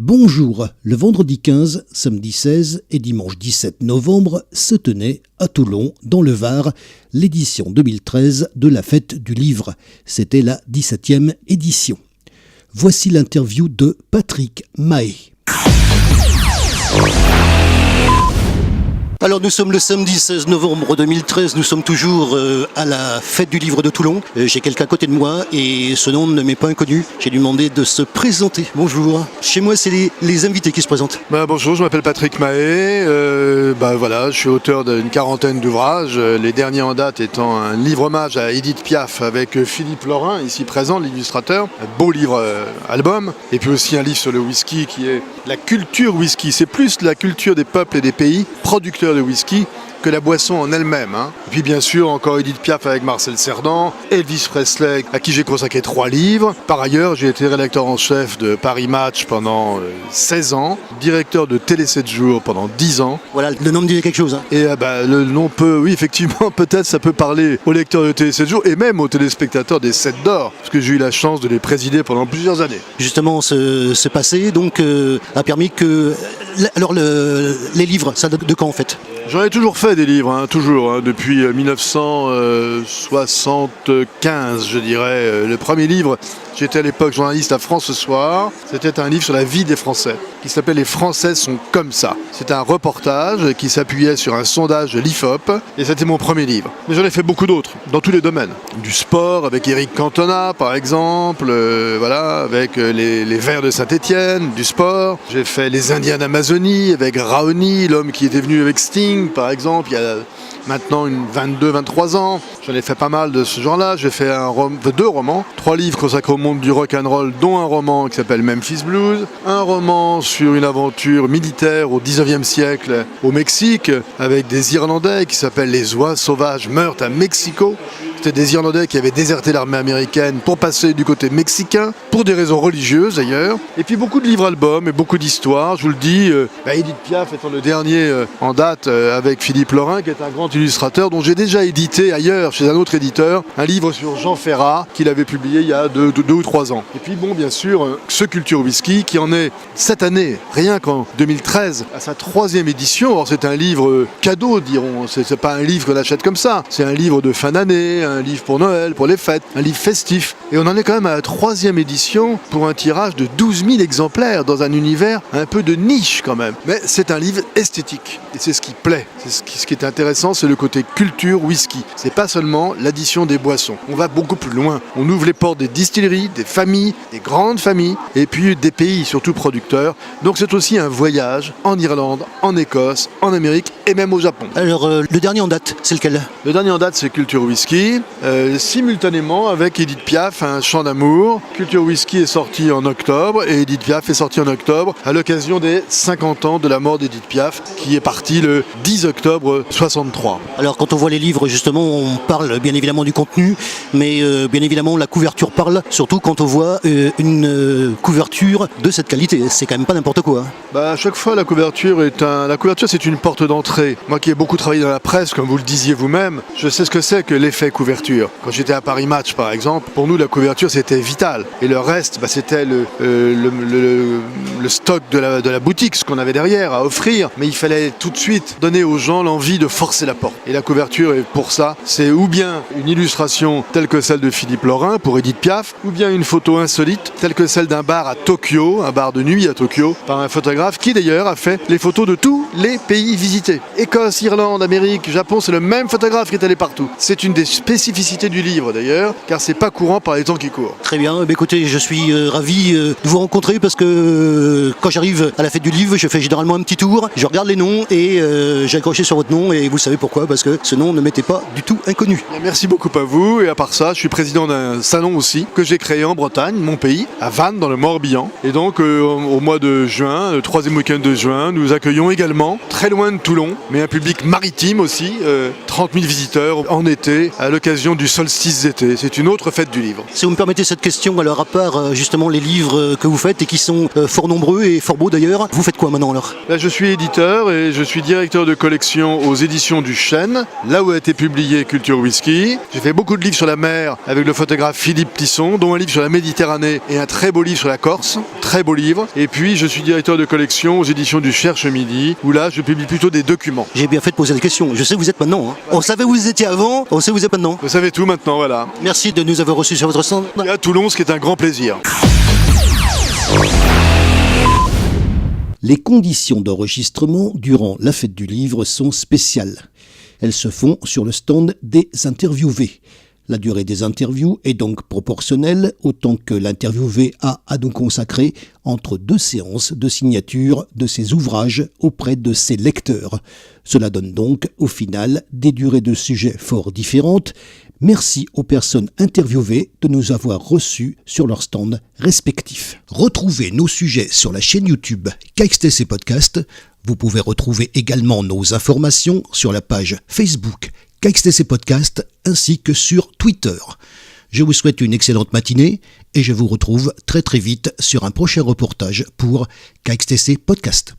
Bonjour, le vendredi 15, samedi 16 et dimanche 17 novembre se tenait à Toulon, dans le Var, l'édition 2013 de la Fête du Livre. C'était la 17e édition. Voici l'interview de Patrick Mahé. Alors nous sommes le samedi 16 novembre 2013, nous sommes toujours à la Fête du Livre de Toulon. J'ai quelqu'un à côté de moi et ce nom ne m'est pas inconnu. J'ai lui demandé de se présenter. Bonjour. Chez moi c'est les invités qui se présentent. Bonjour, je m'appelle Patrick Mahé. Je suis auteur d'une quarantaine d'ouvrages. Les derniers en date étant un livre-hommage à Édith Piaf avec Philippe Laurin, ici présent, l'illustrateur. Un beau livre-album. Et puis aussi un livre sur le whisky qui est la culture whisky. C'est plus la culture des peuples et des pays producteurs de whisky que la boisson en elle-même. Et puis bien sûr encore Édith Piaf avec Marcel Cerdan, Elvis Presley à qui j'ai consacré 3 livres. Par ailleurs j'ai été rédacteur en chef de Paris Match pendant 16 ans, directeur de Télé 7 jours pendant 10 ans. Voilà, le nom me dit quelque chose. Et le nom peut, oui effectivement, peut-être ça peut parler aux lecteurs de Télé 7 jours et même aux téléspectateurs des 7 d'or, parce que j'ai eu la chance de les présider pendant plusieurs années. Justement ce passé donc a permis que... Alors les livres, ça date de quand en fait ? J'en ai toujours fait des livres, depuis 1975 je dirais. Le premier livre, j'étais à l'époque journaliste à France Ce Soir, c'était un livre sur la vie des Français, qui s'appelait « Les Français sont comme ça ». C'était un reportage qui s'appuyait sur un sondage de l'IFOP, et c'était mon premier livre. Mais j'en ai fait beaucoup d'autres, dans tous les domaines. Du sport, avec Éric Cantona par exemple, avec les Verts de Saint-Étienne, du sport. J'ai fait Les Indiens d'Amazonie, avec Raoni, l'homme qui était venu avec Sting par exemple, il y a maintenant 22-23 ans. J'en ai fait pas mal de ce genre-là. J'ai fait 2 romans, 3 livres consacrés au monde du rock'n'roll, dont un roman qui s'appelle Memphis Blues, un roman sur une aventure militaire au 19e siècle au Mexique, avec des Irlandais qui s'appellent Les Oies Sauvages meurent à Mexico. C'était des Irlandais qui avaient déserté l'armée américaine pour passer du côté mexicain, pour des raisons religieuses d'ailleurs. Et puis beaucoup de livres-albums et beaucoup d'histoires. Je vous le dis, Édith Piaf étant le dernier en date avec Philippe Laurin, qui est un grand illustrateur, dont j'ai déjà édité ailleurs, chez un autre éditeur, un livre sur Jean Ferrat, qu'il avait publié il y a 2 ou 3 ans. Et puis bien sûr, ce Culture Whisky, qui en est cette année, rien qu'en 2013, à sa 3e édition. Alors c'est un livre cadeau, diront. C'est pas un livre qu'on achète comme ça. C'est un livre de fin d'année, un livre pour Noël, pour les fêtes, un livre festif. Et on en est quand même à la 3e édition pour un tirage de 12 000 exemplaires dans un univers un peu de niche quand même. Mais c'est un livre esthétique et c'est ce qui plaît. Ce qui est intéressant, c'est le côté culture whisky. C'est pas seulement l'addition des boissons. On va beaucoup plus loin. On ouvre les portes des distilleries, des familles, des grandes familles et puis des pays surtout producteurs. Donc c'est aussi un voyage en Irlande, en Écosse, en Amérique et même au Japon. Alors le dernier en date, c'est lequel ? Le dernier en date, c'est Culture Whisky. Simultanément avec Édith Piaf, Un chant d'amour. Culture Whisky est sorti en octobre et Édith Piaf est sorti en octobre à l'occasion des 50 ans de la mort d'Édith Piaf qui est partie le 10 octobre 63. Alors quand on voit les livres justement on parle bien évidemment du contenu mais bien évidemment la couverture parle, surtout quand on voit une couverture de cette qualité, c'est quand même pas n'importe quoi. À chaque fois la couverture c'est une porte d'entrée. Moi qui ai beaucoup travaillé dans la presse, comme vous le disiez vous-même, je sais ce que c'est que l'effet couverture. Quand j'étais à Paris Match par exemple, pour nous la couverture c'était vital. Et le reste c'était le stock de la boutique, ce qu'on avait derrière à offrir. Mais il fallait tout de suite donner aux gens l'envie de forcer la porte. Et la couverture, et pour ça, c'est ou bien une illustration telle que celle de Philippe Laurin pour Édith Piaf, ou bien une photo insolite telle que celle d'un bar à Tokyo, un bar de nuit à Tokyo, par un photographe qui d'ailleurs a fait les photos de tous les pays visités. Écosse, Irlande, Amérique, Japon, c'est le même photographe qui est allé partout. C'est une des spécificités du livre d'ailleurs, car c'est pas courant par les temps qui courent. Très bien, écoutez, je suis ravi de vous rencontrer parce que quand j'arrive à la Fête du Livre, je fais généralement un petit tour, je regarde les noms et j'ai accroché sur votre nom et vous savez pourquoi, parce que ce nom ne m'était pas du tout inconnu. Merci beaucoup à vous et à part ça, je suis président d'un salon aussi que j'ai créé en Bretagne, mon pays, à Vannes dans le Morbihan. Et donc au mois de juin, le 3e week-end de juin, nous accueillons également, très loin de Toulon, mais un public maritime aussi, 30 000 visiteurs en été, à l'occasion l'occasion du solstice d'été. C'est une autre fête du livre. Si vous me permettez cette question, alors à part justement les livres que vous faites et qui sont fort nombreux et fort beaux d'ailleurs, vous faites quoi maintenant alors? Là, je suis éditeur et je suis directeur de collection aux éditions du Chêne, là où a été publié Culture Whisky. J'ai fait beaucoup de livres sur la mer avec le photographe Philippe Tisson, dont un livre sur la Méditerranée et un très beau livre sur la Corse. Très beau livre. Et puis, je suis directeur de collection aux éditions du Cherche Midi, où là, je publie plutôt des documents. J'ai bien fait de poser la question. Je sais où vous êtes maintenant. On savait où vous étiez avant, on sait où vous êtes maintenant. Vous savez tout maintenant, voilà. Merci de nous avoir reçus sur votre stand. Et à Toulon, ce qui est un grand plaisir. Les conditions d'enregistrement durant la fête du livre sont spéciales. Elles se font sur le stand des interviewés. La durée des interviews est donc proportionnelle au temps que l'interviewé a à nous consacrer entre 2 séances de signature de ses ouvrages auprès de ses lecteurs. Cela donne donc au final des durées de sujets fort différentes. Merci aux personnes interviewées de nous avoir reçus sur leurs stands respectifs. Retrouvez nos sujets sur la chaîne YouTube KXTC Podcast. Vous pouvez retrouver également nos informations sur la page Facebook KXTC Podcast ainsi que sur Twitter. Je vous souhaite une excellente matinée et je vous retrouve très vite sur un prochain reportage pour KXTC Podcast.